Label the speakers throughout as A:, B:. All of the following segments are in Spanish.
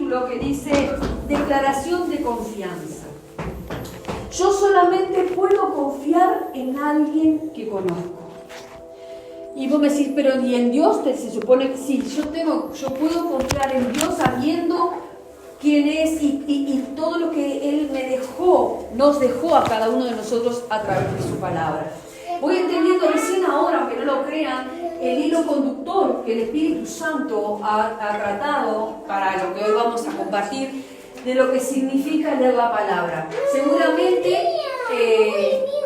A: título que dice Declaración de confianza. Yo solamente puedo confiar en alguien que conozco. Y vos me decís, pero ¿y en Dios? Se supone que sí, yo puedo confiar en Dios sabiendo quién es y todo lo que Él nos dejó a cada uno de nosotros a través de su palabra. Voy entendiendo recién ahora, aunque no lo crean, el hilo conductor que el Espíritu Santo ha tratado para lo que hoy vamos a compartir, de lo que significa leer la palabra. Seguramente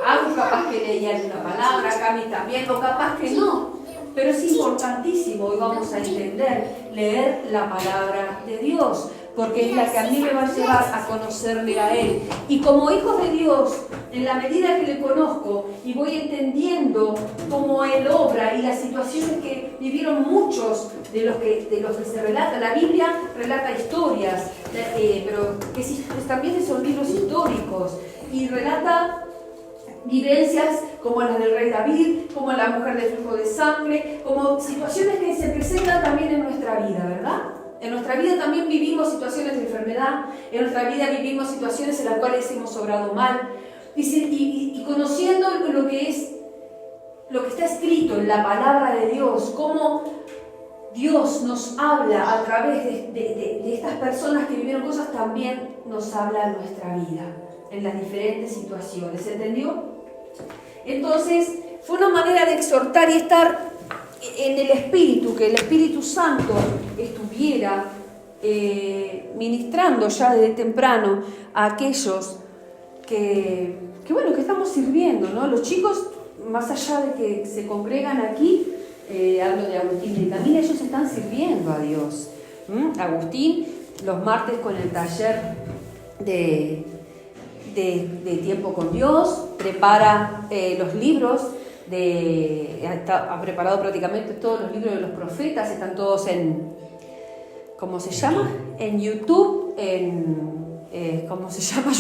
A: algo capaz que leían una palabra, Cami también, o capaz que no, pero es importantísimo, hoy vamos a entender, leer la palabra de Dios, porque es la que a mí me va a llevar a conocerle a Él. Y como hijos de Dios, en la medida que le conozco y voy entendiendo cómo Él obra y las situaciones que vivieron muchos de los que se relata, la Biblia relata historias, pero que también son libros históricos, y relata vivencias como las del rey David, como la mujer del flujo de sangre, como situaciones que se presentan también en nuestra vida, ¿verdad? En nuestra vida también vivimos situaciones de enfermedad, en nuestra vida vivimos situaciones en las cuales hemos obrado mal, y conociendo lo que está escrito en la palabra de Dios, cómo Dios nos habla a través de estas personas que vivieron cosas, también nos habla en nuestra vida, en las diferentes situaciones, ¿entendió? Entonces, fue una manera de exhortar y estar en el Espíritu, que el Espíritu Santo estuviera ministrando ya desde temprano a aquellos que estamos sirviendo, ¿no? Los chicos, más allá de que se congregan aquí, hablo de Agustín y Camila, ellos están sirviendo a Dios. Agustín, los martes con el taller de tiempo con Dios, prepara los libros, ha preparado prácticamente todos los libros de los profetas, están todos en, ¿cómo se llama? En YouTube, ¿cómo se llama?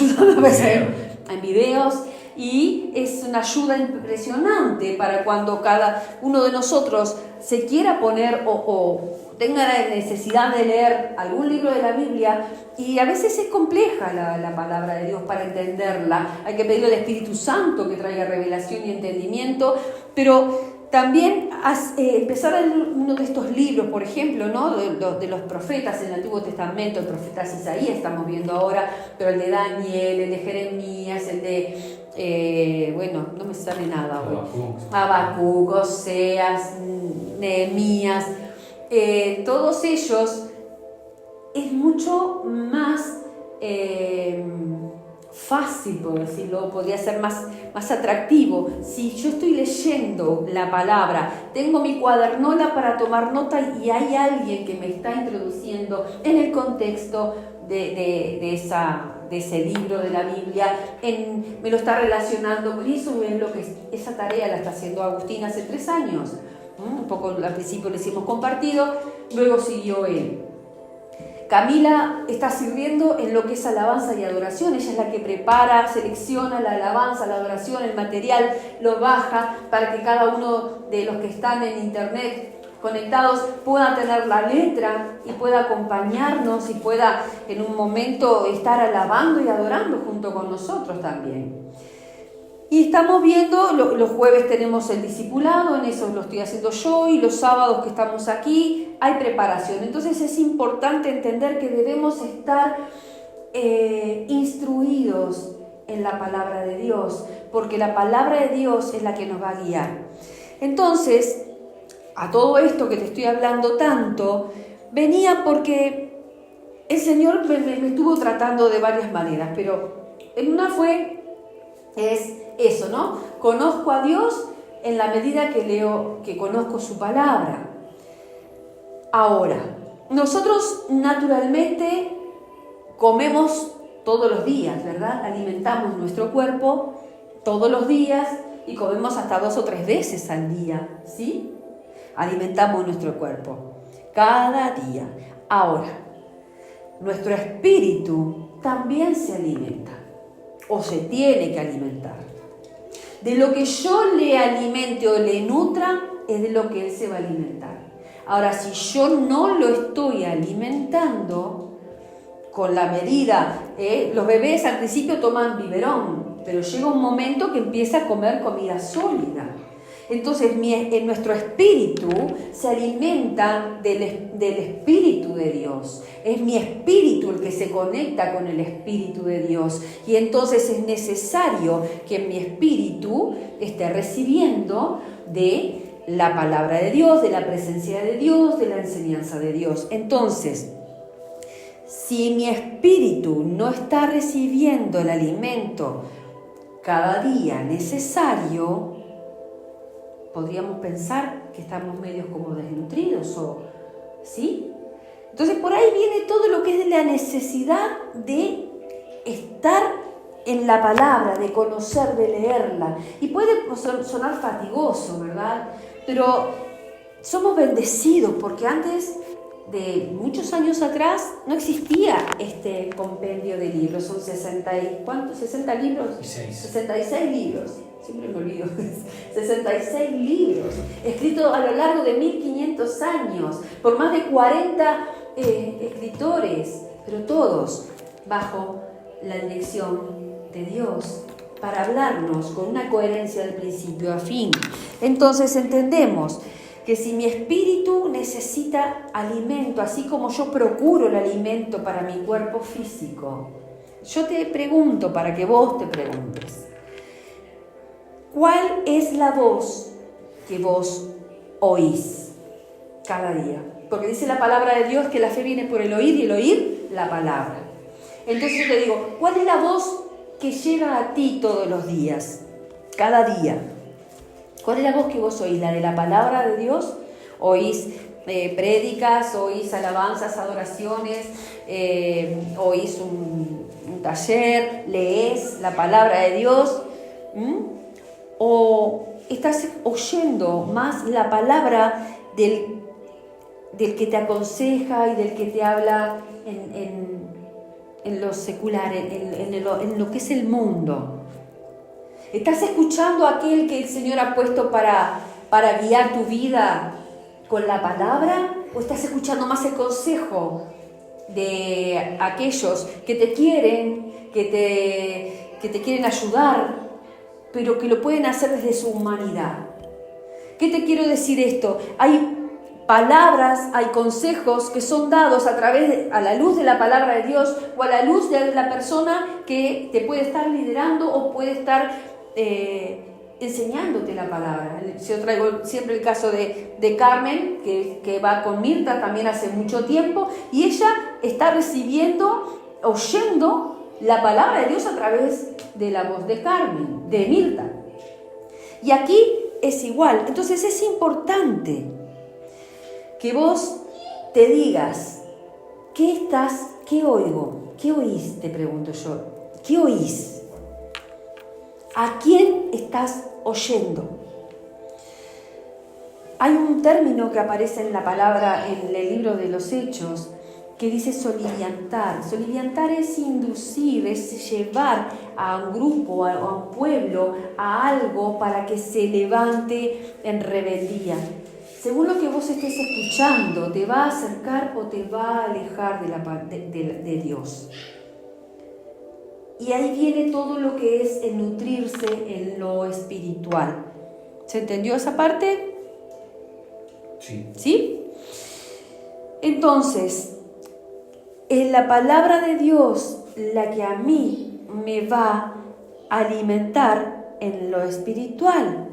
A: En videos, y es una ayuda impresionante para cuando cada uno de nosotros se quiera poner o tenga la necesidad de leer algún libro de la Biblia, y a veces es compleja la palabra de Dios para entenderla. Hay que pedirle al Espíritu Santo que traiga revelación y entendimiento, pero también empezar a leer uno de estos libros, por ejemplo, ¿no? de los profetas en el Antiguo Testamento, el profeta Isaías estamos viendo ahora, pero el de Daniel, el de Jeremías, el de, no me sale nada hoy, Habacuc, Oseas, Nehemías, todos ellos es mucho más fácil, por decirlo, podría ser más atractivo. Si yo estoy leyendo la palabra, tengo mi cuadernola para tomar nota y hay alguien que me está introduciendo en el contexto de ese libro de la Biblia, me lo está relacionando, y eso es lo que esa tarea la está haciendo Agustín hace 3 años. Un poco al principio les hemos compartido, luego siguió él. Camila está sirviendo en lo que es alabanza y adoración. Ella es la que prepara, selecciona la alabanza, la adoración, el material, lo baja para que cada uno de los que están en internet conectados pueda tener la letra y pueda acompañarnos y pueda en un momento estar alabando y adorando junto con nosotros también. Y estamos viendo, los jueves tenemos el discipulado, en eso lo estoy haciendo yo, y los sábados que estamos aquí hay preparación. Entonces es importante entender que debemos estar instruidos en la palabra de Dios, porque la palabra de Dios es la que nos va a guiar. Entonces, a todo esto que te estoy hablando tanto, venía porque el Señor me estuvo tratando de varias maneras, pero en una es eso, ¿no? Conozco a Dios en la medida que conozco su palabra. Ahora, nosotros naturalmente comemos todos los días, ¿verdad? Alimentamos nuestro cuerpo todos los días y comemos hasta 2 o 3 veces al día, ¿sí? Alimentamos nuestro cuerpo cada día. Ahora, nuestro espíritu también se alimenta o se tiene que alimentar. De lo que yo le alimente o le nutra es de lo que él se va a alimentar. Ahora, si yo no lo estoy alimentando, con la medida. Los bebés al principio toman biberón, pero llega un momento que empieza a comer comida sólida. Entonces en nuestro espíritu se alimenta del Espíritu de Dios. Es mi espíritu el que se conecta con el Espíritu de Dios. Y entonces es necesario que mi espíritu esté recibiendo de la palabra de Dios, de la presencia de Dios, de la enseñanza de Dios. Entonces, si mi espíritu no está recibiendo el alimento cada día necesario, podríamos pensar que estamos medios como desnutridos, ¿sí? Entonces por ahí viene todo lo que es de la necesidad de estar en la palabra, de conocer, de leerla. Y puede sonar fatigoso, ¿verdad? Pero somos bendecidos porque antes de muchos años atrás no existía este compendio de libros. Son 60 libros. 66 libros. Siempre me olvido. 66 libros, escritos a lo largo de 1500 años, por más de 40 escritores, pero todos bajo la dirección de Dios, para hablarnos con una coherencia del principio a fin. Entonces entendemos que si mi espíritu necesita alimento, así como yo procuro el alimento para mi cuerpo físico, yo te pregunto para que vos te preguntes, ¿cuál es la voz que vos oís cada día? Porque dice la palabra de Dios que la fe viene por el oír y el oír la palabra. Entonces yo te digo, ¿cuál es la voz que llega a ti todos los días, cada día? ¿Cuál es la voz que vos oís? ¿La de la palabra de Dios? ¿Oís prédicas? ¿Oís alabanzas, adoraciones? ¿Oís un taller? ¿Lees la palabra de Dios? ¿O estás oyendo más la palabra del que te aconseja y del que te habla en lo secular, en lo que es el mundo? ¿Estás escuchando a aquel que el Señor ha puesto para guiar tu vida con la palabra? ¿O estás escuchando más el consejo de aquellos que te quieren, que te quieren ayudar, pero que lo pueden hacer desde su humanidad? ¿Qué te quiero decir esto? Hay palabras, hay consejos que son dados a la luz de la palabra de Dios o a la luz de la persona que te puede estar liderando o puede estar enseñándote la palabra. Yo traigo siempre el caso de Carmen, que va con Mirta también hace mucho tiempo, y ella está oyendo la palabra de Dios a través de la voz de Carmen, de Mirta. Y aquí es igual. Entonces es importante que vos te digas, ¿qué oigo? ¿Qué oís? Te pregunto yo. ¿Qué oís? ¿A quién estás oyendo? Hay un término que aparece en la palabra, en el libro de los Hechos, que dice soliviantar. Soliviantar es inducir, es llevar a un grupo, a un pueblo, a algo para que se levante en rebeldía. Según lo que vos estés escuchando, ¿te va a acercar o te va a alejar de Dios? Y ahí viene todo lo que es el nutrirse en lo espiritual. ¿Se entendió esa parte?
B: Sí.
A: ¿Sí? Entonces, es la palabra de Dios la que a mí me va a alimentar en lo espiritual.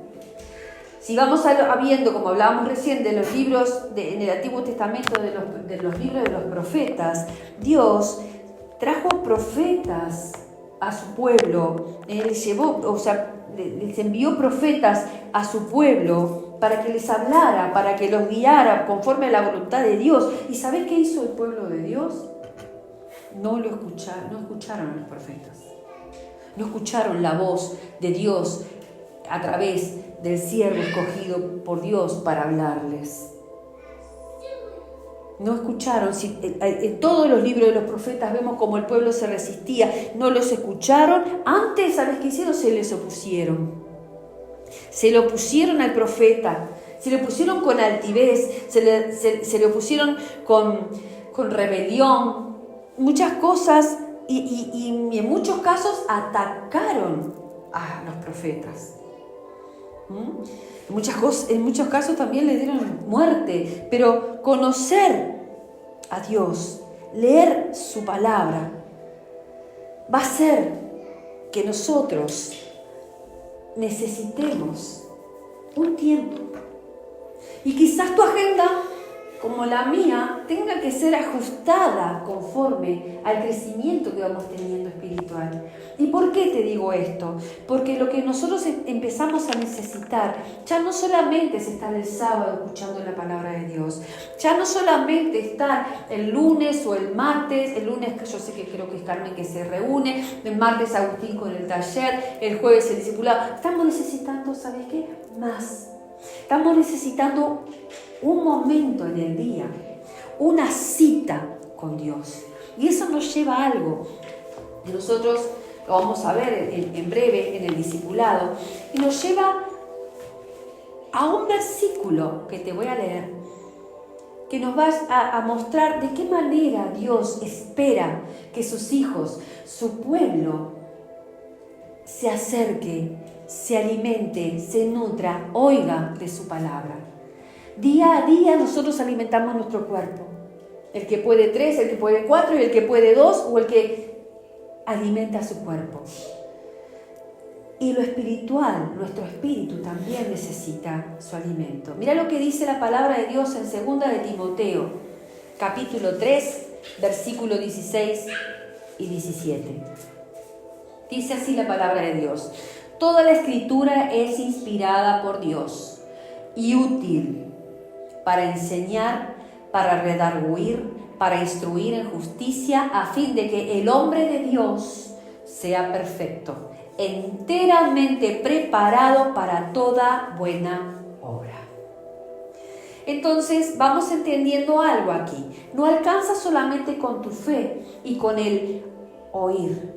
A: Si vamos viendo, como hablábamos recién, de los libros en el Antiguo Testamento, de los libros de los profetas, Dios trajo profetas a su pueblo. Él les envió profetas a su pueblo para que les hablara, para que los guiara conforme a la voluntad de Dios. ¿Y sabés qué hizo el pueblo de Dios? No escucharon a los profetas. No escucharon la voz de Dios a través del siervo escogido por Dios para hablarles. No escucharon. En todos los libros de los profetas vemos cómo el pueblo se resistía. No los escucharon. Antes, ¿sabes qué hicieron? Se les opusieron. Se le opusieron al profeta. Se le opusieron con altivez. Se le opusieron con rebelión. muchas cosas y en muchos casos atacaron a los profetas. En muchos casos también le dieron muerte, pero conocer a Dios, leer su palabra, va a hacer que nosotros necesitemos un tiempo. Y quizás tu agenda, como la mía, tenga que ser ajustada conforme al crecimiento que vamos teniendo espiritual. ¿Y por qué te digo esto? Porque lo que nosotros empezamos a necesitar ya no solamente es estar el sábado escuchando la palabra de Dios, ya no solamente estar el lunes o el martes, el lunes yo sé que creo que es Carmen que se reúne, el martes Agustín con el taller, el jueves el discipulado. Estamos necesitando, ¿sabes qué? Más. Estamos necesitando un momento en el día, una cita con Dios. Y eso nos lleva a algo. Y nosotros lo vamos a ver en breve en el discipulado. Y nos lleva a un versículo que te voy a leer, que nos va a mostrar de qué manera Dios espera que sus hijos, su pueblo, se acerque, se alimente, se nutra, oiga de su palabra. Día a día nosotros alimentamos nuestro cuerpo. El que puede 3, el que puede 4 y el que puede 2 o el que alimenta su cuerpo. Y lo espiritual, nuestro espíritu también necesita su alimento. Mira lo que dice la palabra de Dios en 2 de Timoteo, capítulo 3, versículo 16 y 17. Dice así la palabra de Dios: toda la escritura es inspirada por Dios y útil para enseñar, para redarguir, para instruir en justicia, a fin de que el hombre de Dios sea perfecto, enteramente preparado para toda buena obra. Entonces vamos entendiendo algo aquí. No alcanza solamente con tu fe y con el oír.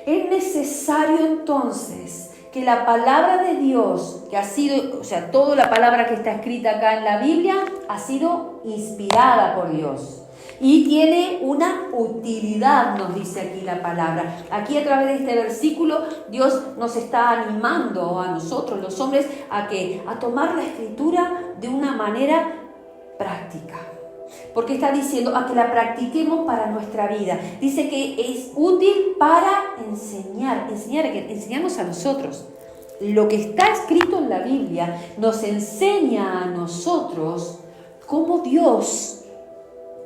A: Es necesario entonces que la palabra de Dios, que ha sido, toda la palabra que está escrita acá en la Biblia, ha sido inspirada por Dios. Y tiene una utilidad, nos dice aquí la palabra. Aquí a través de este versículo, Dios nos está animando a nosotros, los hombres, a tomar la escritura de una manera práctica. Porque está diciendo a que la practiquemos para nuestra vida. Dice que es útil para enseñarnos a nosotros. Lo que está escrito en la Biblia nos enseña a nosotros cómo Dios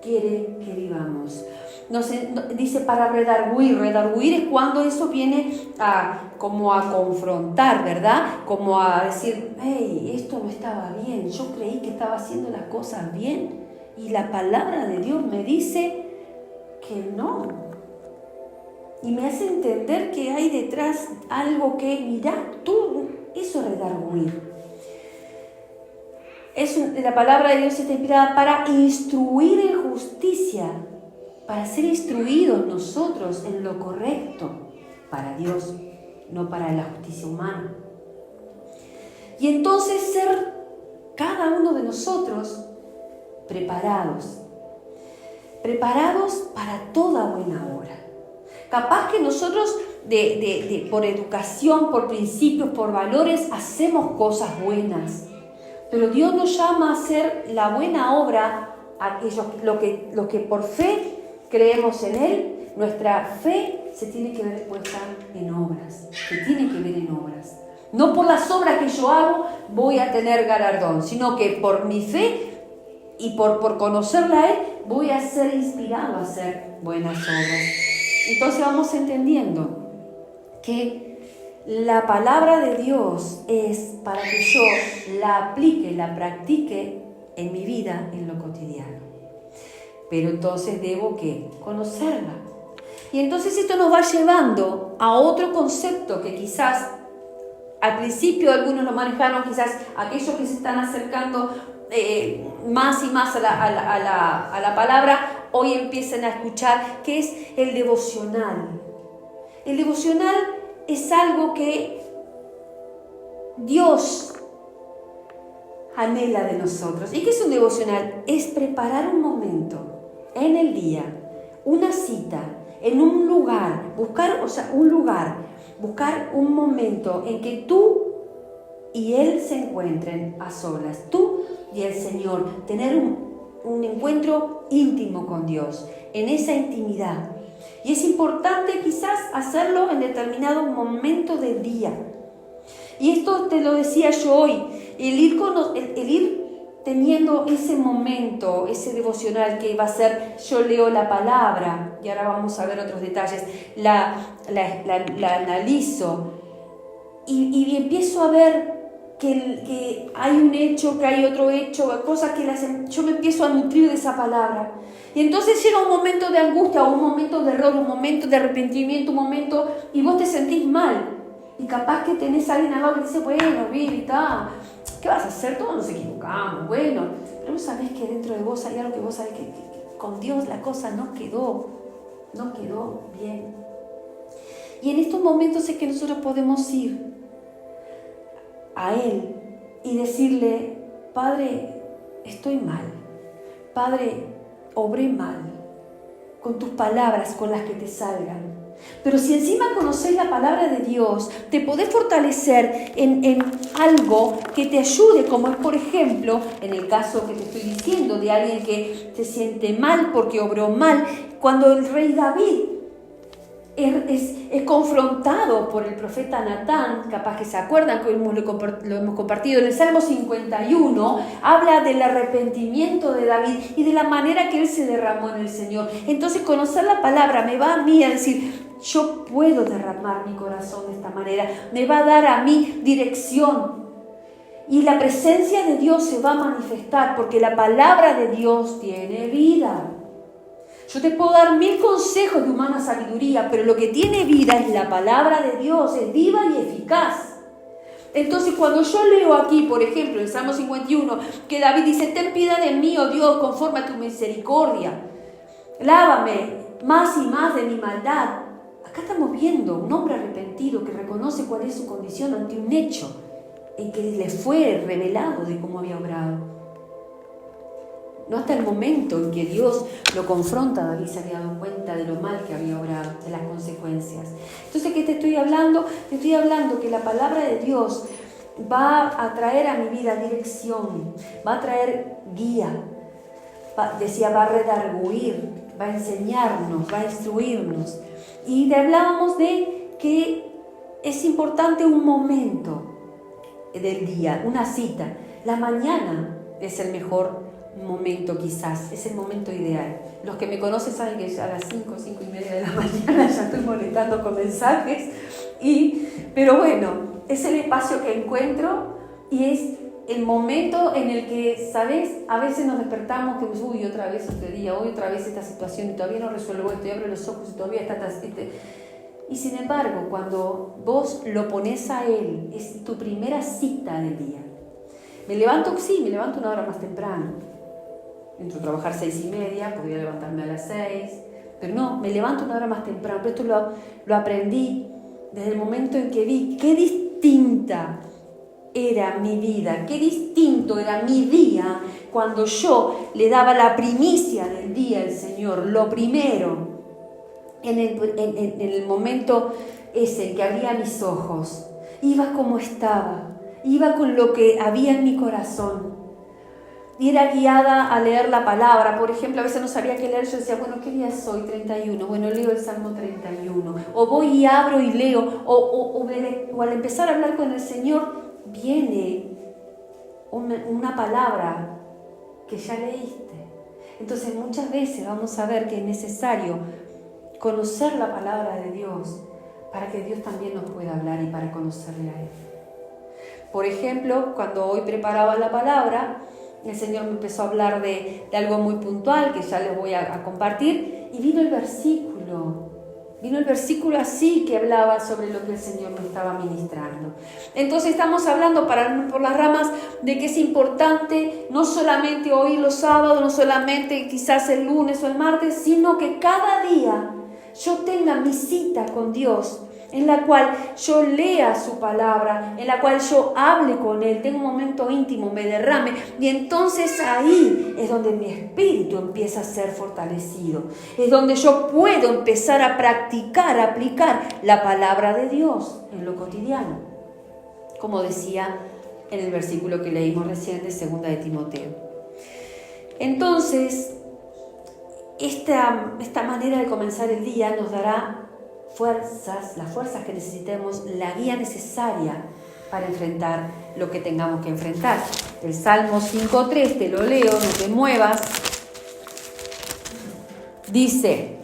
A: quiere que vivamos. Dice para redarguir. Redarguir es cuando eso viene como a confrontar, ¿verdad? Como a decir, hey, esto no estaba bien. Yo creí que estaba haciendo las cosas bien. Y la palabra de Dios me dice que no. Y me hace entender que hay detrás algo que, mirá, eso es redarguir. La palabra de Dios está inspirada para instruir en justicia, para ser instruidos nosotros en lo correcto para Dios, no para la justicia humana. Y entonces ser cada uno de nosotros preparados para toda buena obra. Capaz que nosotros por educación, por principios, por valores, hacemos cosas buenas, pero Dios nos llama a hacer la buena obra, lo que por fe creemos en Él. Nuestra fe se tiene que ver puesta en obras, No por las obras que yo hago voy a tener galardón, sino que por mi fe y por conocerla a Él, voy a ser inspirado a hacer buenas obras. Entonces vamos entendiendo que la palabra de Dios es para que yo la aplique, la practique en mi vida, en lo cotidiano. Pero entonces debo ¿qué? Conocerla. Y entonces esto nos va llevando a otro concepto que quizás al principio algunos lo manejaron, quizás aquellos que se están acercando más y más a la palabra, hoy empiezan a escuchar, que es el devocional. El devocional es algo que Dios anhela de nosotros. ¿Y qué es un devocional? Es preparar un momento en el día, una cita en un lugar, buscar un momento en que tú y Él se encuentren a solas, tú y el Señor, tener un encuentro íntimo con Dios, en esa intimidad. Y es importante quizás hacerlo en determinado momento del día. Y esto te lo decía yo hoy, el ir teniendo ese momento, ese devocional que va a ser, yo leo la palabra, y ahora vamos a ver otros detalles, la analizo, y empiezo a ver que hay un hecho, que hay otro hecho, cosas que yo me empiezo a nutrir de esa palabra. Y entonces llega un momento de angustia, o un momento de error, un momento de arrepentimiento, un momento, y vos te sentís mal. Y capaz que tenés a alguien al lado que dice, bueno, Vivita, ¿qué vas a hacer? Todos nos equivocamos, bueno. Pero vos sabés que dentro de vos hay algo que vos sabés que con Dios la cosa no quedó bien. Y en estos momentos es que nosotros podemos ir a Él y decirle, Padre, estoy mal. Padre, obré mal. Con tus palabras, con las que te salgan. Pero si encima conocés la palabra de Dios, te podés fortalecer en algo que te ayude, como es, por ejemplo, en el caso que te estoy diciendo, de alguien que se siente mal porque obró mal. Cuando el rey David es confrontado por el profeta Natán, capaz que se acuerdan que lo hemos compartido en el Salmo 51, habla del arrepentimiento de David y de la manera que él se derramó en el Señor. Entonces conocer la palabra me va a mí a decir, yo puedo derramar mi corazón de esta manera, me va a dar a mí dirección. Y la presencia de Dios se va a manifestar porque la palabra de Dios tiene vida. Yo te puedo dar 1000 consejos de humana sabiduría, pero lo que tiene vida es la palabra de Dios, es viva y eficaz. Entonces cuando yo leo aquí, por ejemplo, en el Salmo 51, que David dice, ten piedad de mí, oh Dios, conforme a tu misericordia. Lávame más y más de mi maldad. Acá estamos viendo un hombre arrepentido que reconoce cuál es su condición ante un hecho en que le fue revelado de cómo había obrado. No hasta el momento en que Dios lo confronta, David se había dado cuenta de lo mal que había obrado, de las consecuencias. Entonces, ¿qué te estoy hablando? Te estoy hablando que la palabra de Dios va a traer a mi vida dirección, va a traer guía, va a redarguir, va a enseñarnos, va a instruirnos. Y hablábamos de que es importante un momento del día, una cita. La mañana es el mejor momento, quizás, es el momento ideal. Los que me conocen saben que ya a las 5:30 de la mañana ya estoy molestando con mensajes, pero bueno, es el espacio que encuentro y es el momento en el que, ¿sabes? A veces nos despertamos que, uy, otra vez este día, hoy otra vez esta situación y todavía no resuelvo esto, y abro los ojos y todavía está... Y sin embargo, cuando vos lo pones a Él, es tu primera cita del día. Me levanto una hora más temprano. Entro a trabajar 6:30, podría levantarme a las 6, pero no, me levanto una hora más temprano. Pero esto lo aprendí desde el momento en que vi qué distinta era mi vida, qué distinto era mi día cuando yo le daba la primicia del día al Señor, lo primero, en el momento ese en que abría mis ojos, iba como estaba, iba con lo que había en mi corazón. Y era guiada a leer la palabra. Por ejemplo, a veces no sabía qué leer, yo decía, bueno, ¿qué día es hoy? 31. Bueno, leo el Salmo 31. O voy y abro y leo. O al empezar a hablar con el Señor, viene una palabra que ya leíste. Entonces, muchas veces vamos a ver que es necesario conocer la palabra de Dios para que Dios también nos pueda hablar y para conocerle a Él. Por ejemplo, cuando hoy preparaba la palabra, el Señor me empezó a hablar de algo muy puntual que ya les voy a compartir, y vino el versículo así que hablaba sobre lo que el Señor me estaba ministrando. Entonces estamos hablando por las ramas de que es importante no solamente oír los sábados, no solamente quizás el lunes o el martes, sino que cada día yo tenga mi cita con Dios en la cual yo lea su palabra, en la cual yo hable con Él, tenga un momento íntimo, me derrame, y entonces ahí es donde mi espíritu empieza a ser fortalecido, es donde yo puedo empezar a practicar, a aplicar la palabra de Dios en lo cotidiano, como decía en el versículo que leímos recién de 2 de Timoteo. Entonces, esta manera de comenzar el día nos dará fuerzas, las fuerzas que necesitemos, la guía necesaria para enfrentar lo que tengamos que enfrentar. El Salmo 5.3, te lo leo, no te muevas. Dice: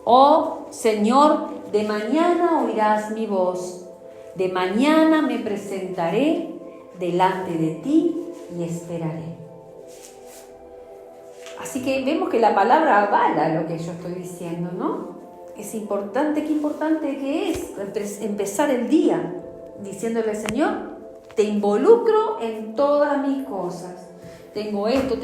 A: oh Señor, de mañana oirás mi voz, de mañana me presentaré delante de ti y esperaré. Así que vemos que la palabra avala lo que yo estoy diciendo, ¿no? Es importante, qué importante que es empezar el día diciéndole: Señor, te involucro en todas mis cosas. Tengo esto,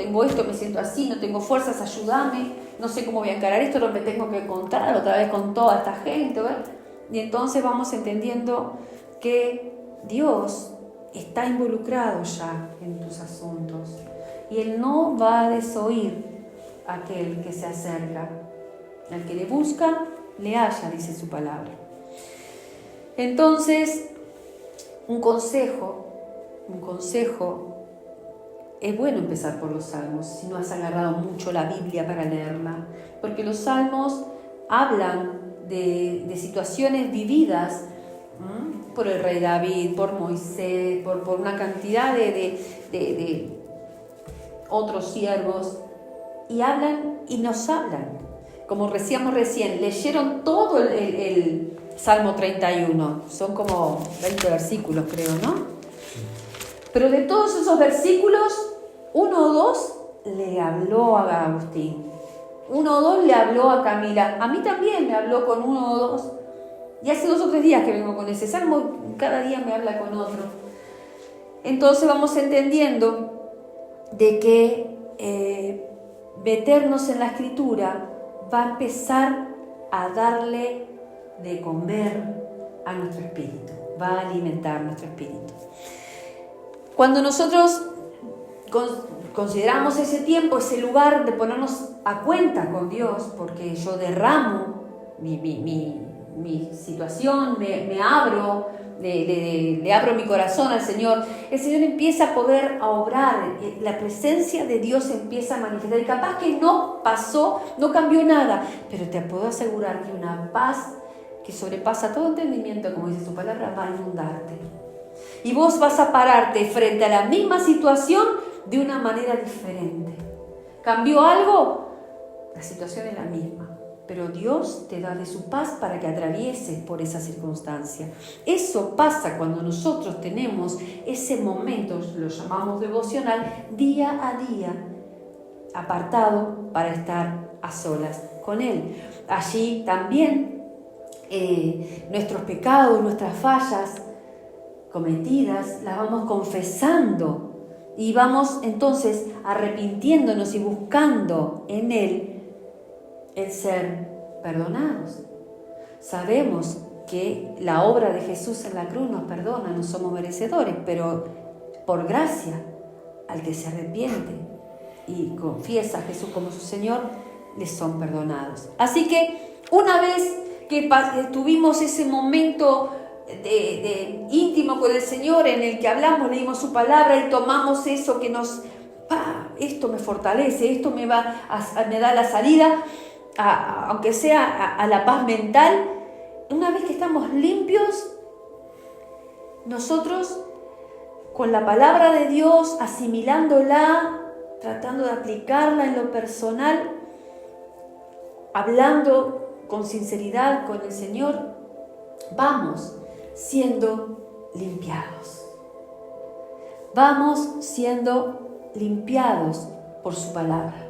A: me siento así, no tengo fuerzas, ayúdame, no sé cómo voy a encarar esto, no me tengo que encontrar otra vez con toda esta gente, ¿verdad? Y entonces vamos entendiendo que Dios está involucrado ya en tus asuntos. Y Él no va a desoír a aquel que se acerca. Al que le busca, le halla, dice su palabra. Entonces, un consejo, es bueno empezar por los salmos, si no has agarrado mucho la Biblia para leerla, porque los salmos hablan de situaciones vividas por el rey David, por Moisés, por una cantidad de otros siervos, y nos hablan, como decíamos recién, leyeron todo el Salmo 31, son como 20 versículos creo, ¿no? Pero de todos esos versículos, 1 o 2 le habló a Agustín, 1 o 2 le habló a Camila, a mí también me habló con 1 o 2, y hace 2 o 3 días que vengo con ese Salmo, cada día me habla con otro. Entonces vamos entendiendo de que meternos en la Escritura va a empezar a darle de comer a nuestro espíritu, va a alimentar nuestro espíritu. Cuando nosotros consideramos ese tiempo, ese lugar de ponernos a cuenta con Dios, porque yo derramo mi situación, me abro, le abro mi corazón al Señor, el Señor empieza a poder obrar, la presencia de Dios empieza a manifestar, y capaz que no pasó, no cambió nada, pero te puedo asegurar que una paz que sobrepasa todo entendimiento, como dice su palabra, va a inundarte. Y vos vas a pararte frente a la misma situación de una manera diferente. ¿Cambió algo? La situación es la misma, pero Dios te da de su paz para que atravieses por esa circunstancia. Eso pasa cuando nosotros tenemos ese momento, lo llamamos devocional, día a día, apartado para estar a solas con Él. Allí también nuestros pecados, nuestras fallas cometidas, las vamos confesando y vamos entonces arrepintiéndonos y buscando en Él el ser perdonados. Sabemos que la obra de Jesús en la cruz nos perdona, no somos merecedores, pero por gracia, al que se arrepiente y confiesa a Jesús como su Señor, les son perdonados. Así que una vez que tuvimos ese momento de íntimo con el Señor, en el que hablamos, leímos su palabra y tomamos eso que nos, esto me fortalece, esto me da la salida, aunque sea a la paz mental. Una vez que estamos limpios, nosotros con la palabra de Dios, asimilándola, tratando de aplicarla en lo personal, hablando con sinceridad con el Señor, vamos siendo limpiados. Vamos siendo limpiados por su palabra.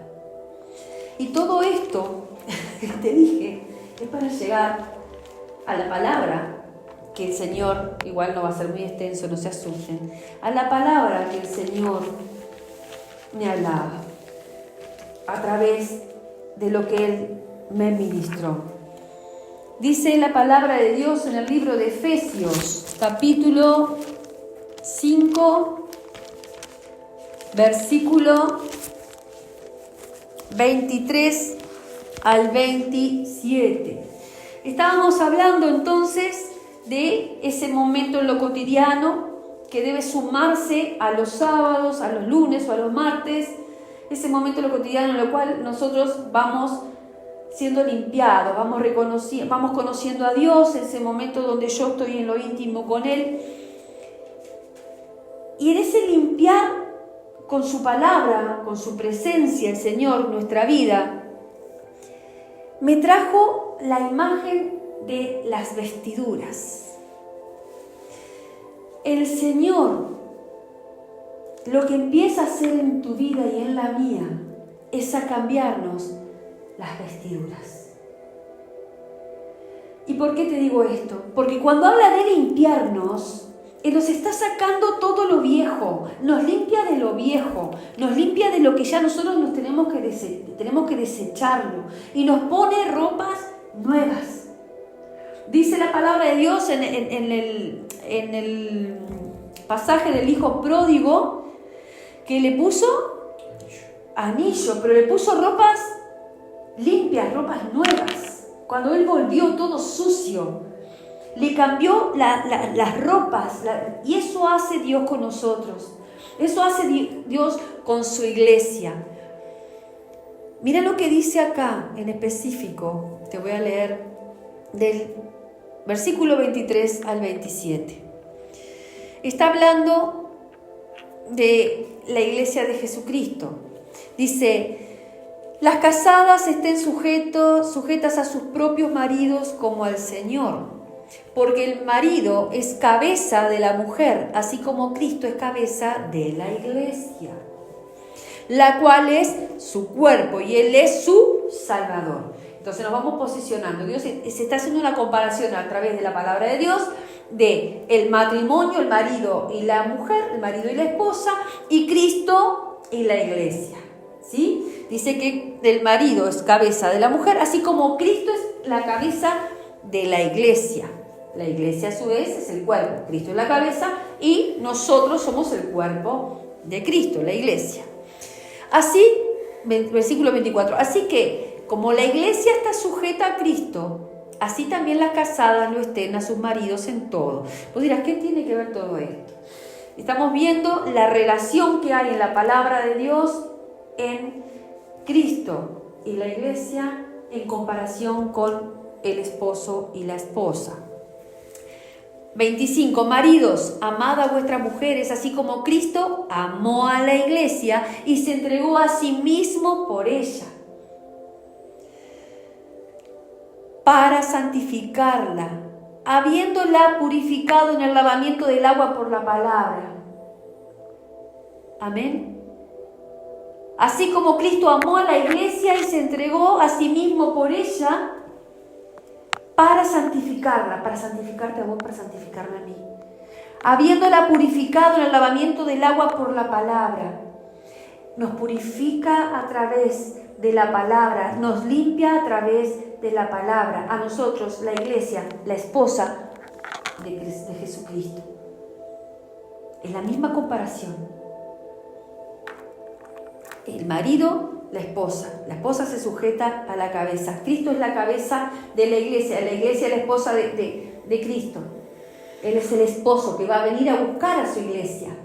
A: Y todo esto que te dije es para llegar a la palabra que el Señor, igual no va a ser muy extenso, no se asusten, a la palabra que el Señor me hablaba a través de lo que Él me ministró. Dice la palabra de Dios en el libro de Efesios, capítulo 5, versículo 23 al 27. Estábamos hablando entonces de ese momento en lo cotidiano que debe sumarse a los sábados, a los lunes o a los martes, ese momento en lo cotidiano en lo cual nosotros vamos siendo limpiados, vamos conociendo a Dios, ese momento donde yo estoy en lo íntimo con Él. Y en ese limpiar con su palabra, con su presencia, el Señor, nuestra vida, me trajo la imagen de las vestiduras. El Señor, lo que empieza a hacer en tu vida y en la mía, es a cambiarnos las vestiduras. ¿Y por qué te digo esto? Porque cuando habla de limpiarnos, Él nos está sacando todo lo viejo, nos limpia de lo viejo, nos limpia de lo que ya nosotros nos tenemos que desecharlo y nos pone ropas nuevas. Dice la palabra de Dios en el pasaje del hijo pródigo que le puso anillo, pero le puso ropas limpias, ropas nuevas. Cuando él volvió todo sucio, le cambió las ropas, y eso hace Dios con nosotros. Eso hace Dios con su iglesia. Mira lo que dice acá en específico. Te voy a leer del versículo 23 al 27. Está hablando de la iglesia de Jesucristo. Dice: las casadas estén sujetas a sus propios maridos como al Señor, porque el marido es cabeza de la mujer, así como Cristo es cabeza de la iglesia, la cual es su cuerpo y Él es su Salvador. Entonces nos vamos posicionando. Dios se está haciendo una comparación a través de la palabra de Dios de el matrimonio, el marido y la mujer, el marido y la esposa, y Cristo y la iglesia. ¿Sí? Dice que el marido es cabeza de la mujer, así como Cristo es la cabeza de la iglesia. La iglesia a su vez es el cuerpo, Cristo es la cabeza y nosotros somos el cuerpo de Cristo, la iglesia. Así, versículo 24, así que como la iglesia está sujeta a Cristo, así también las casadas lo estén a sus maridos en todo. Vos dirás, ¿qué tiene que ver todo esto? Estamos viendo la relación que hay en la palabra de Dios en Cristo y la iglesia en comparación con el esposo y la esposa. 25. Maridos, amad a vuestras mujeres, así como Cristo amó a la iglesia y se entregó a sí mismo por ella, para santificarla, habiéndola purificado en el lavamiento del agua por la palabra. Amén. Así como Cristo amó a la iglesia y se entregó a sí mismo por ella, para santificarla, para santificarte a vos, para santificarme a mí. Habiéndola purificado en el lavamiento del agua por la palabra. Nos purifica a través de la palabra, nos limpia a través de la palabra. A nosotros, la iglesia, la esposa de Jesucristo. Es la misma comparación. El marido, la esposa se sujeta a la cabeza. Cristo es la cabeza de la iglesia es la esposa de Cristo. Él es el esposo que va a venir a buscar a su iglesia.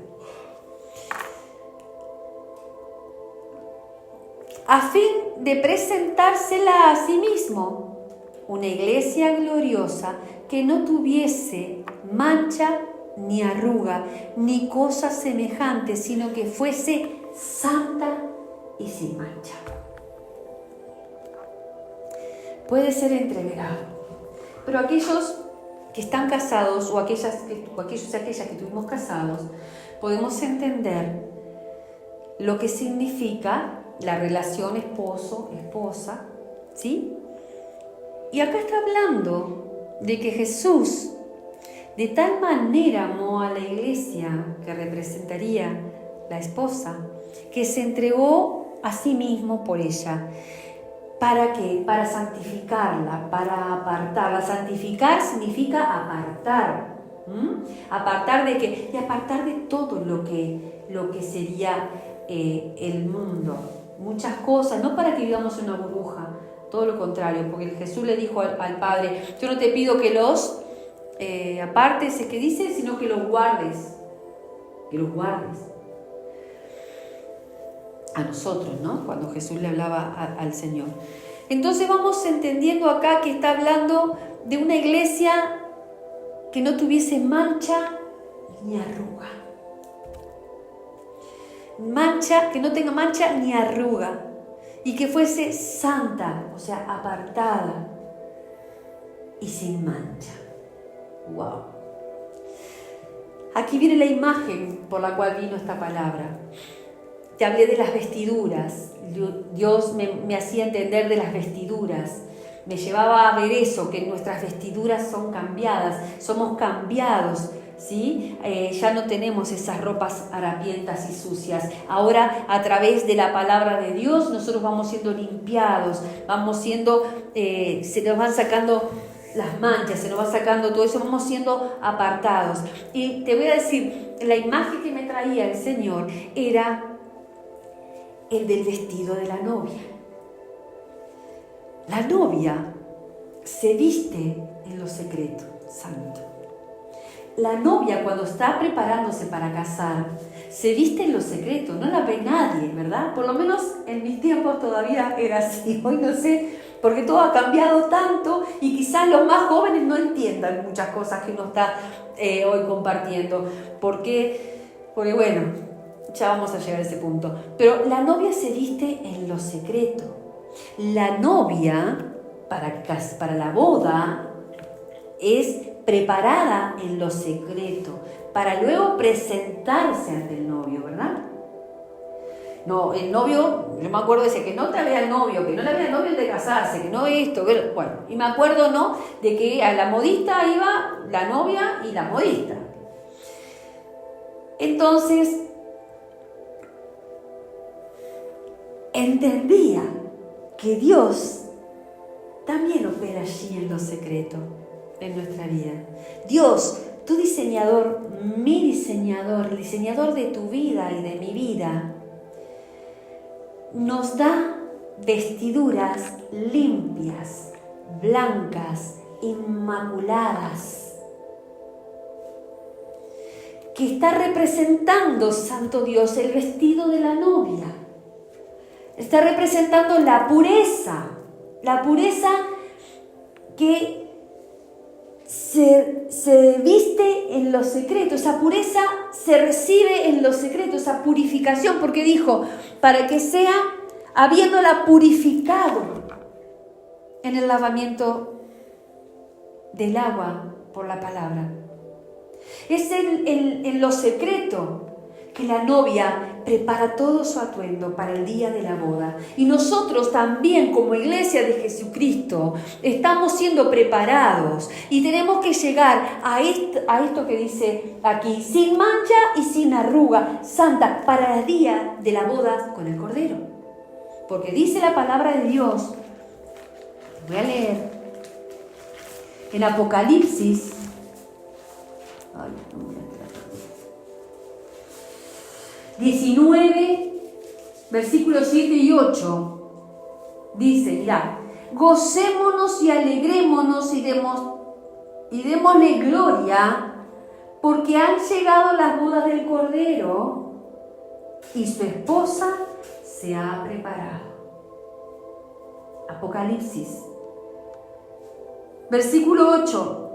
A: A fin de presentársela a sí mismo, una iglesia gloriosa que no tuviese mancha ni arruga, ni cosa semejante, sino que fuese santa y sin mancha. Puede ser entreverado, pero aquellos que están casados o aquellos y aquellas que estuvimos casados, podemos entender lo que significa la relación esposo-esposa, ¿sí? Y acá está hablando de que Jesús de tal manera amó a la iglesia, que representaría la esposa, que se entregó a sí mismo por ella. ¿Para qué? Para santificarla, para apartarla. Santificar significa apartar. ¿Apartar de qué? De apartar de todo lo que sería el mundo. Muchas cosas, no para que vivamos en una burbuja, todo lo contrario, porque Jesús le dijo al Padre, yo no te pido que los apartes, es que dice, sino que los guardes. Que los guardes. A nosotros, ¿no? Cuando Jesús le hablaba al Señor. Entonces vamos entendiendo acá que está hablando de una iglesia que no tuviese mancha ni arruga. Que no tenga mancha ni arruga. Y que fuese santa, o sea, apartada y sin mancha. ¡Wow! Aquí viene la imagen por la cual vino esta palabra. Te hablé de las vestiduras. Dios me hacía entender de las vestiduras. Me llevaba a ver eso, que nuestras vestiduras son cambiadas, somos cambiados, ¿sí? Ya no tenemos esas ropas harapientas y sucias. Ahora, a través de la palabra de Dios, nosotros vamos siendo limpiados, vamos siendo, se nos van sacando las manchas, se nos va sacando todo eso, vamos siendo apartados. Y te voy a decir, la imagen que me traía el Señor era el del vestido de la novia. La novia se viste en lo secreto, santo. La novia, cuando está preparándose para casar, se viste en lo secreto, no la ve nadie, ¿verdad? Por lo menos en mis tiempos todavía era así. Hoy no sé, porque todo ha cambiado tanto y quizás los más jóvenes no entiendan muchas cosas que uno está hoy compartiendo. Porque bueno, ya vamos a llegar a ese punto. Pero la novia se viste en lo secreto. La novia, para la boda, es preparada en lo secreto, para luego presentarse ante el novio, ¿verdad? No, el novio, yo me acuerdo, decía que no te vea el novio, que no le vea el novio de casarse, que no esto, que, bueno, y me acuerdo, ¿no?, de que a la modista iba la novia y la modista. Entonces, entendía que Dios también opera allí en lo secreto, en nuestra vida. Dios, tu diseñador, mi diseñador, el diseñador de tu vida y de mi vida, nos da vestiduras limpias, blancas, inmaculadas, que está representando, Santo Dios, el vestido de la novia. Está representando la pureza que se viste en lo secreto, esa pureza se recibe en lo secreto, esa purificación, porque dijo, para que sea, habiéndola purificado en el lavamiento del agua por la palabra. Es en lo secreto que la novia prepara todo su atuendo para el día de la boda. Y nosotros también, como iglesia de Jesucristo, estamos siendo preparados y tenemos que llegar a esto que dice aquí, sin mancha y sin arruga, santa, para el día de la boda con el Cordero. Porque dice la palabra de Dios, voy a leer, en Apocalipsis, 19, versículos 7 y 8, dice, mirá, gocémonos y alegrémonos y démosle gloria, porque han llegado las bodas del Cordero y su esposa se ha preparado. Apocalipsis, versículo 8,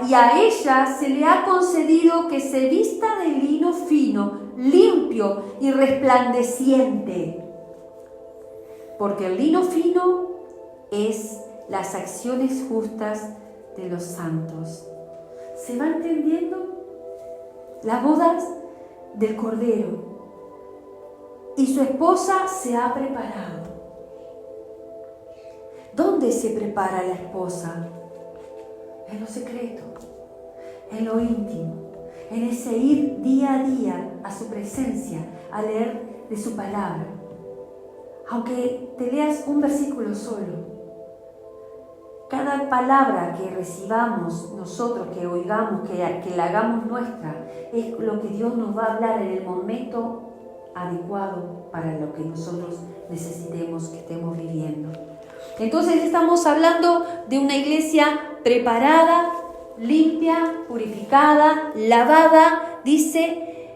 A: y a ella se le ha concedido que se vista de lino fino, limpio y resplandeciente, porque el lino fino es las acciones justas de los santos. ¿Se va entendiendo? Las bodas del Cordero y su esposa se ha preparado. ¿Dónde se prepara la esposa? En lo secreto, en lo íntimo, en ese ir día a día a su presencia, a leer de su palabra, aunque te leas un versículo solo, cada palabra que recibamos nosotros, que oigamos, que la hagamos nuestra, es lo que Dios nos va a hablar en el momento adecuado para lo que nosotros necesitemos, que estemos viviendo. Entonces estamos hablando de una iglesia preparada, limpia, purificada, lavada, dice,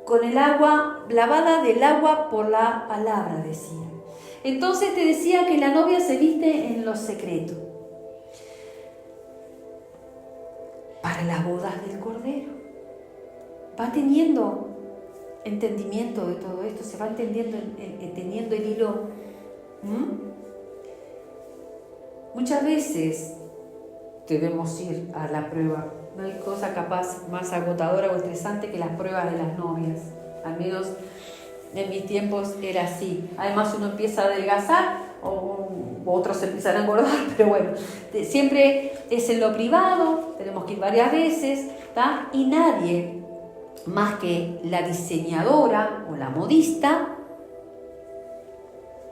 A: con el agua, lavada del agua por la palabra, decía. Entonces te decía que la novia se viste en lo secreto para las bodas del Cordero. Va teniendo entendimiento de todo esto, se va entendiendo, teniendo el hilo. Muchas veces debemos ir a la prueba. No hay cosa capaz más agotadora o estresante que las pruebas de las novias. Al menos en mis tiempos era así. Además uno empieza a adelgazar o otros empiezan a engordar, pero bueno, siempre es en lo privado, tenemos que ir varias veces, ¿tá? Y nadie más que la diseñadora o la modista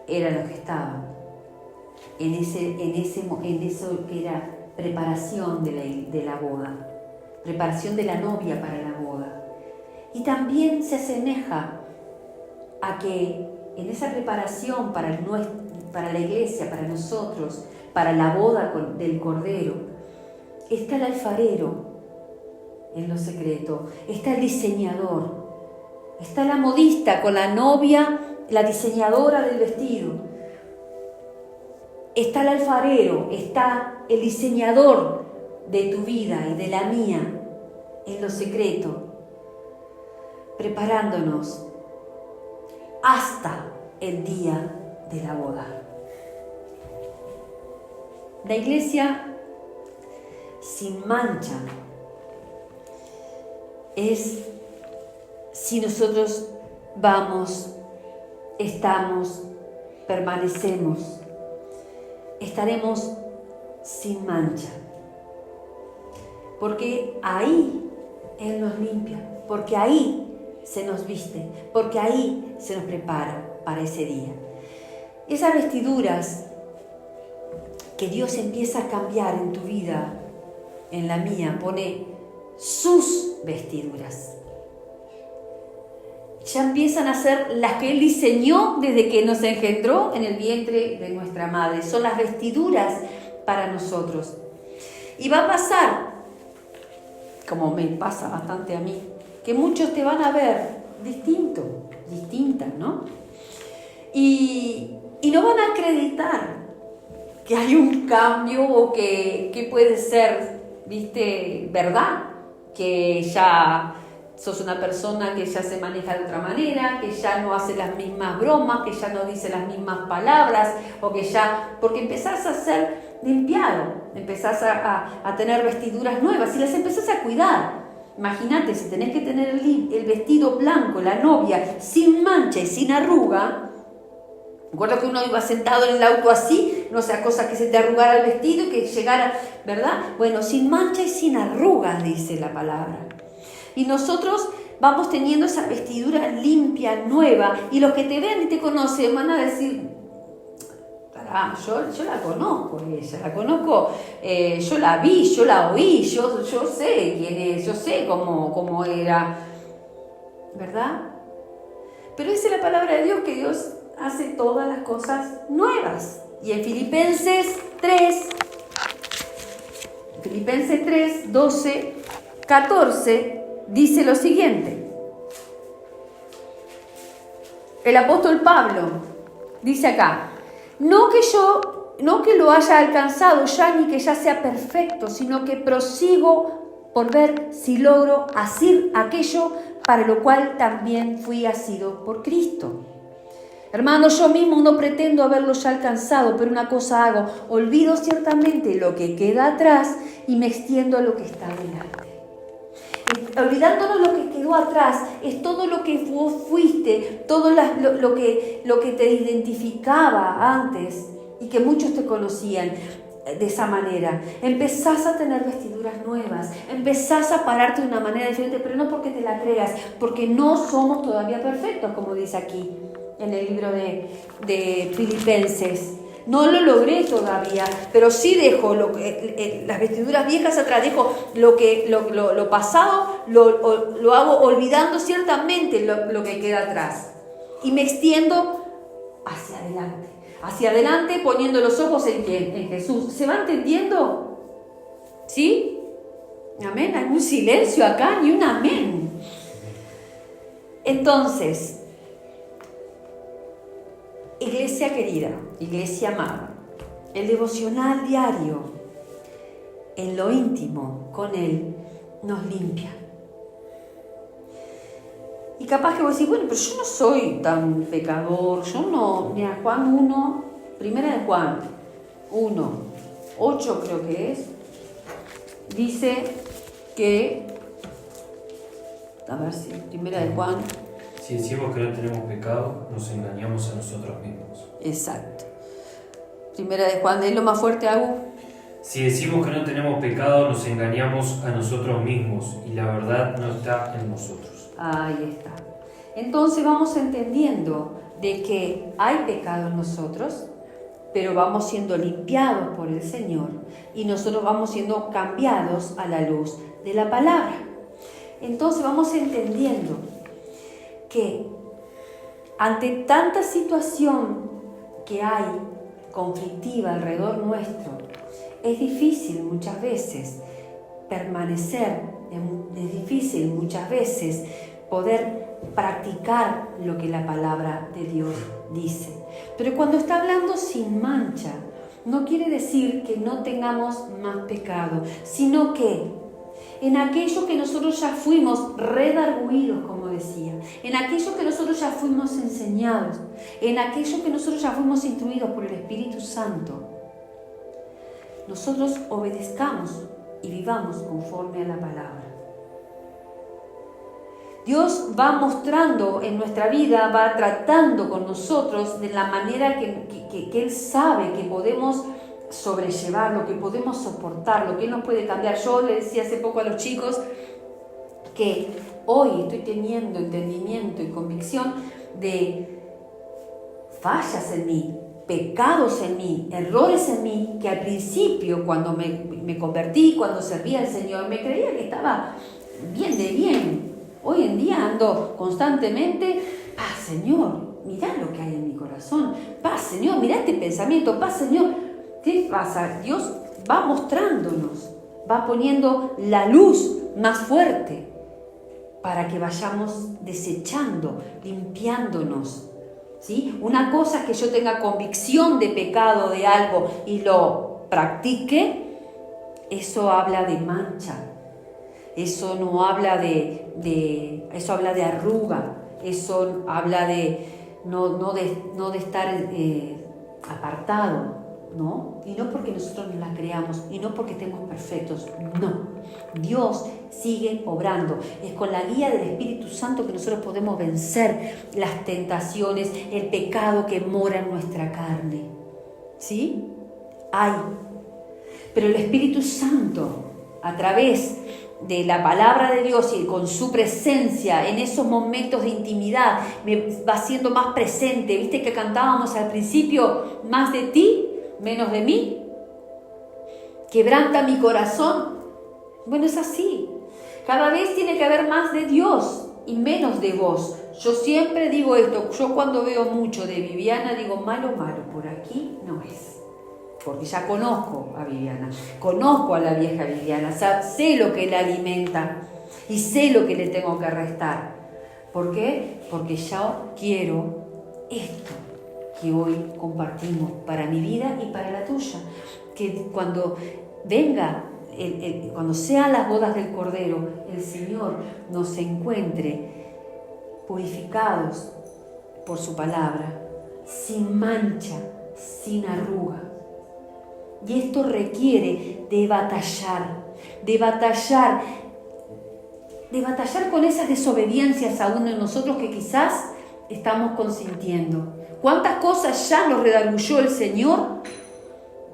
A: era lo que estaba en eso que era preparación de la boda, preparación de la novia para la boda. Y también se asemeja a que en esa preparación para la iglesia, para nosotros, para la boda del Cordero, está el alfarero en lo secreto, está el diseñador, está la modista con la novia, la diseñadora del vestido, está el alfarero, está el diseñador de tu vida y de la mía en lo secreto, preparándonos hasta el día de la boda. La iglesia sin mancha es si nosotros vamos, estamos, permanecemos, estaremos sin mancha. Porque ahí Él nos limpia, porque ahí se nos viste, porque ahí se nos prepara para ese día. Esas vestiduras que Dios empieza a cambiar en tu vida, en la mía, pone sus vestiduras. Ya empiezan a ser las que Él diseñó desde que nos engendró en el vientre de nuestra madre. Son las vestiduras para nosotros. Y va a pasar, como me pasa bastante a mí, que muchos te van a ver distinta, ¿no? Y no van a acreditar que hay un cambio o que puede ser, verdad, que ya sos una persona que ya se maneja de otra manera, que ya no hace las mismas bromas, que ya no dice las mismas palabras, o que ya, porque empezás a ser limpiado, empezás a tener vestiduras nuevas y las empezás a cuidar. Imagínate, si tenés que tener el vestido blanco, la novia, sin mancha y sin arruga. Recuerdo que uno iba sentado en el auto así, no sea cosa que se te arrugara el vestido y que llegara, ¿verdad? Bueno, sin mancha y sin arrugas, dice la palabra. Y nosotros vamos teniendo esa vestidura limpia, nueva, y los que te vean y te conocen van a decir, yo la conozco ella, la conozco, yo la vi, yo la oí, yo sé quién es, yo sé cómo era, ¿verdad? Pero dice la palabra de Dios que Dios hace todas las cosas nuevas. Y en Filipenses 3, 12, 14, dice lo siguiente. El apóstol Pablo dice acá, no que lo haya alcanzado ya ni que ya sea perfecto, sino que prosigo por ver si logro asir aquello para lo cual también fui asido por Cristo. Hermanos, yo mismo no pretendo haberlo ya alcanzado, pero una cosa hago, olvido ciertamente lo que queda atrás y me extiendo a lo que está delante. Olvidándonos lo que quedó atrás, es todo lo que vos fuiste, todo lo que te identificaba antes y que muchos te conocían de esa manera. Empezás a tener vestiduras nuevas, empezás a pararte de una manera diferente, pero no porque te la creas, porque no somos todavía perfectos, como dice aquí. en el libro de Filipenses. No lo logré todavía, pero sí dejo las vestiduras viejas atrás, dejo lo pasado, lo hago olvidando ciertamente lo que queda atrás. Y me extiendo hacia adelante poniendo los ojos en ¿quién? En Jesús. ¿Se va entendiendo? ¿Sí? Amén. Hay un silencio acá, ni un amén. Entonces, iglesia querida, iglesia amada, el devocional diario en lo íntimo con Él nos limpia. Y capaz que vos decís, bueno, pero yo no soy tan pecador, yo no. Mira, Juan 1, primera de Juan 1, 8 creo que es, dice que, a ver si, primera de Juan.
B: Si decimos que no tenemos pecado, nos engañamos a nosotros mismos.
A: Exacto. Primera de Juan, ¿es lo más fuerte, Agu?
B: Si decimos que no tenemos pecado, nos engañamos a nosotros mismos y la verdad no está en nosotros.
A: Ahí está. Entonces vamos entendiendo de que hay pecado en nosotros, pero vamos siendo limpiados por el Señor y nosotros vamos siendo cambiados a la luz de la palabra. Entonces vamos entendiendo que ante tanta situación que hay conflictiva alrededor nuestro, es difícil muchas veces permanecer, es difícil muchas veces poder practicar lo que la palabra de Dios dice. Pero cuando está hablando sin mancha, no quiere decir que no tengamos más pecado, sino que en aquello que nosotros ya fuimos redarguidos, como decía, en aquello que nosotros ya fuimos enseñados, en aquello que nosotros ya fuimos instruidos por el Espíritu Santo, nosotros obedezcamos y vivamos conforme a la palabra. Dios va mostrando en nuestra vida, va tratando con nosotros de la manera que Él sabe que podemos sobrellevar, lo que podemos soportar, lo que Él nos puede cambiar. Yo le decía hace poco a los chicos que hoy estoy teniendo entendimiento y convicción de fallas en mí, pecados en mí, errores en mí, que al principio cuando me convertí, cuando servía al Señor, me creía que estaba bien de bien. Hoy en día ando constantemente, paz Señor, mirá lo que hay en mi corazón, paz Señor, mirá este pensamiento, paz Señor. ¿Qué pasa? Dios va mostrándonos, va poniendo la luz más fuerte para que vayamos desechando, limpiándonos. ¿Sí? Una cosa es que yo tenga convicción de pecado de algo y lo practique, eso habla de mancha, eso no habla eso habla de arruga, eso habla de no de estar apartado, ¿no? Y no porque nosotros no la creamos y no porque estemos perfectos, no. Dios sigue obrando. Es con la guía del Espíritu Santo que nosotros podemos vencer las tentaciones, el pecado que mora en nuestra carne. ¿Sí? Hay. Pero el Espíritu Santo, a través de la palabra de Dios y con su presencia en esos momentos de intimidad, me va siendo más presente. ¿Viste que cantábamos al principio? Más de ti, menos de mí. Quebranta mi corazón. Bueno, es así. Cada vez tiene que haber más de Dios y menos de vos. Yo siempre digo esto. Yo cuando veo mucho de Viviana digo, malo, por aquí no es. Porque ya conozco a Viviana, conozco a la vieja Viviana, sé lo que la alimenta y sé lo que le tengo que restar. ¿Por qué? Porque yo quiero esto que hoy compartimos para mi vida y para la tuya. Que cuando venga, cuando sean las bodas del Cordero, el Señor nos encuentre purificados por su palabra, sin mancha, sin arruga. Y esto requiere de batallar con esas desobediencias aún de nosotros que quizás estamos consintiendo. ¿Cuántas cosas ya nos redarguyó el Señor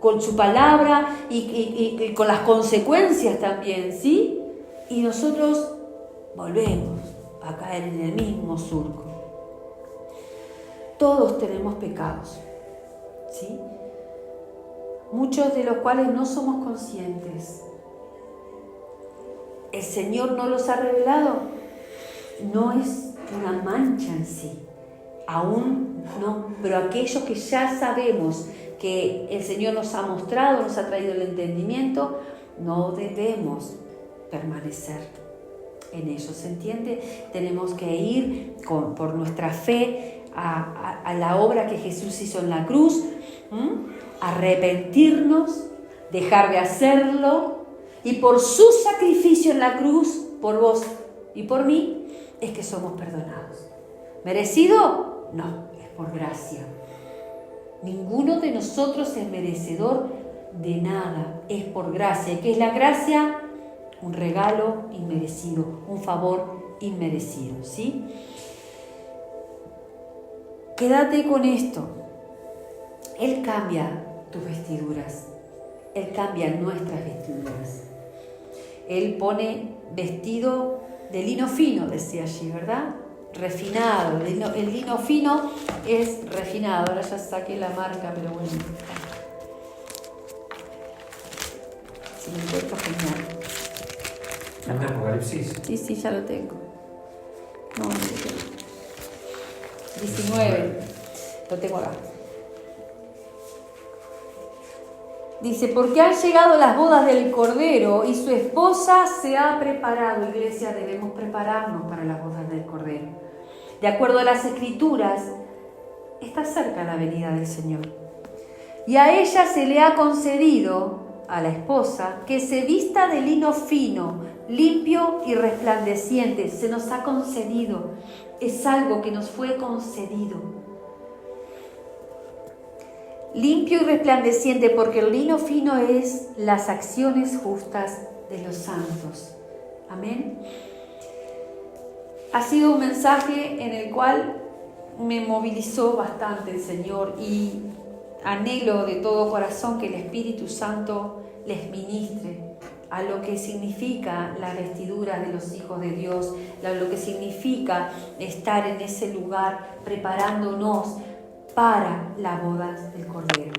A: con su palabra y con las consecuencias también, ¿sí? Y nosotros volvemos a caer en el mismo surco. Todos tenemos pecados, ¿sí? Muchos de los cuales no somos conscientes. El Señor no los ha revelado. No es una mancha en sí, aún no, pero aquellos que ya sabemos que el Señor nos ha mostrado, nos ha traído el entendimiento, no debemos permanecer en ellos, ¿se entiende? Tenemos que ir por nuestra fe a la obra que Jesús hizo en la cruz, arrepentirnos, dejar de hacerlo, y por su sacrificio en la cruz, por vos y por mí, es que somos perdonados. ¿Merecido? No, es por gracia. Ninguno de nosotros es merecedor de nada, es por gracia. ¿Qué es la gracia? Un regalo inmerecido, un favor inmerecido, ¿sí? Quédate con esto. Él cambia tus vestiduras, Él cambia nuestras vestiduras. Él pone vestido de lino fino, decía allí, ¿verdad? Refinado. El lino fino es refinado. Ahora ya saqué la marca, pero bueno. Si me encuentro, genial.
B: ¿Dónde Apocalipsis?
A: Sí, ya lo tengo. No lo tengo. 19. Lo tengo acá. Dice, porque han llegado las bodas del Cordero y su esposa se ha preparado. Iglesia, debemos prepararnos para las bodas del Cordero. De acuerdo a las Escrituras, está cerca la venida del Señor. Y a ella se le ha concedido, a la esposa, que se vista de lino fino, limpio y resplandeciente. Se nos ha concedido. Es algo que nos fue concedido. Limpio y resplandeciente, porque el lino fino es las acciones justas de los santos. Amén. Ha sido un mensaje en el cual me movilizó bastante el Señor y anhelo de todo corazón que el Espíritu Santo les ministre a lo que significa la vestidura de los hijos de Dios, lo que significa estar en ese lugar preparándonos para la boda del Cordero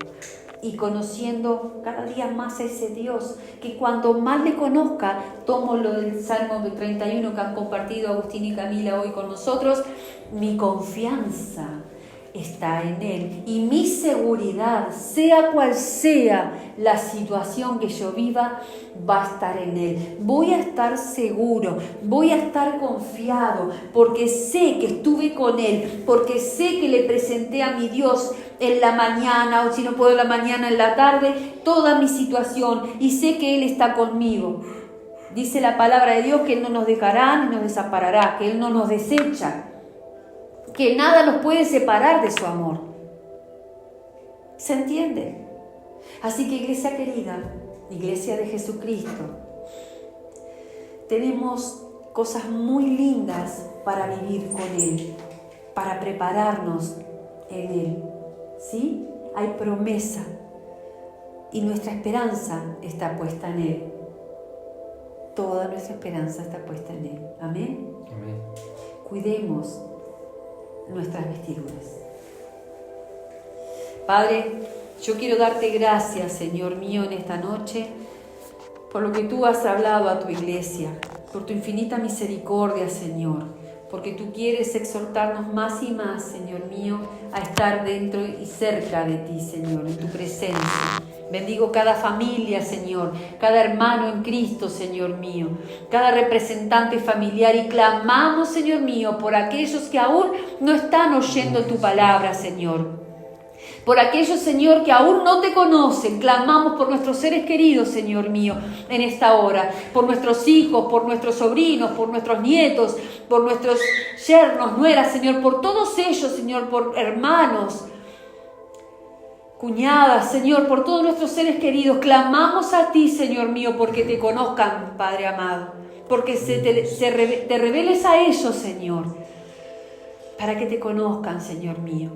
A: y conociendo cada día más a ese Dios, que cuanto más le conozca, tomo lo del Salmo 31 que han compartido Agustín y Camila hoy con nosotros, mi confianza está en Él y mi seguridad, sea cual sea la situación que yo viva, va a estar en Él. Voy a estar seguro, voy a estar confiado, porque sé que estuve con Él, porque sé que le presenté a mi Dios en la mañana, o si no puedo en la mañana, en la tarde, toda mi situación, y sé que Él está conmigo. Dice la palabra de Dios que Él no nos dejará ni nos desamparará, que Él no nos desecha, que nada nos puede separar de su amor. ¿Se entiende? Así que, iglesia querida, iglesia de Jesucristo, tenemos cosas muy lindas para vivir con Él, para prepararnos en Él. ¿Sí? Hay promesa y nuestra esperanza está puesta en Él. Toda nuestra esperanza está puesta en Él. Amén.
B: Amén.
A: Cuidemos nuestras vestiduras. Padre, yo quiero darte gracias, Señor mío, en esta noche, por lo que tú has hablado a tu iglesia, por tu infinita misericordia, Señor, porque tú quieres exhortarnos más y más, Señor mío, a estar dentro y cerca de ti, Señor, en tu presencia. Bendigo cada familia, Señor, cada hermano en Cristo, Señor mío, cada representante familiar, y clamamos, Señor mío, por aquellos que aún no están oyendo tu palabra, Señor. Por aquellos, Señor, que aún no te conocen, clamamos por nuestros seres queridos, Señor mío, en esta hora, por nuestros hijos, por nuestros sobrinos, por nuestros nietos, por nuestros yernos, nueras, Señor, por todos ellos, Señor, por hermanos, cuñadas, Señor, por todos nuestros seres queridos, clamamos a ti, Señor mío, porque te conozcan, Padre amado, porque te reveles a ellos, Señor, para que te conozcan, Señor mío,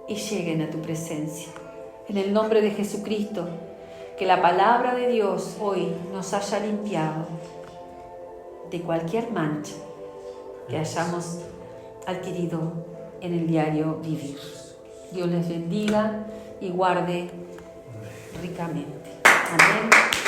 A: y lleguen a tu presencia. En el nombre de Jesucristo, que la palabra de Dios hoy nos haya limpiado de cualquier mancha que hayamos adquirido en el diario vivir. Dios les bendiga y guarde ricamente. Amén.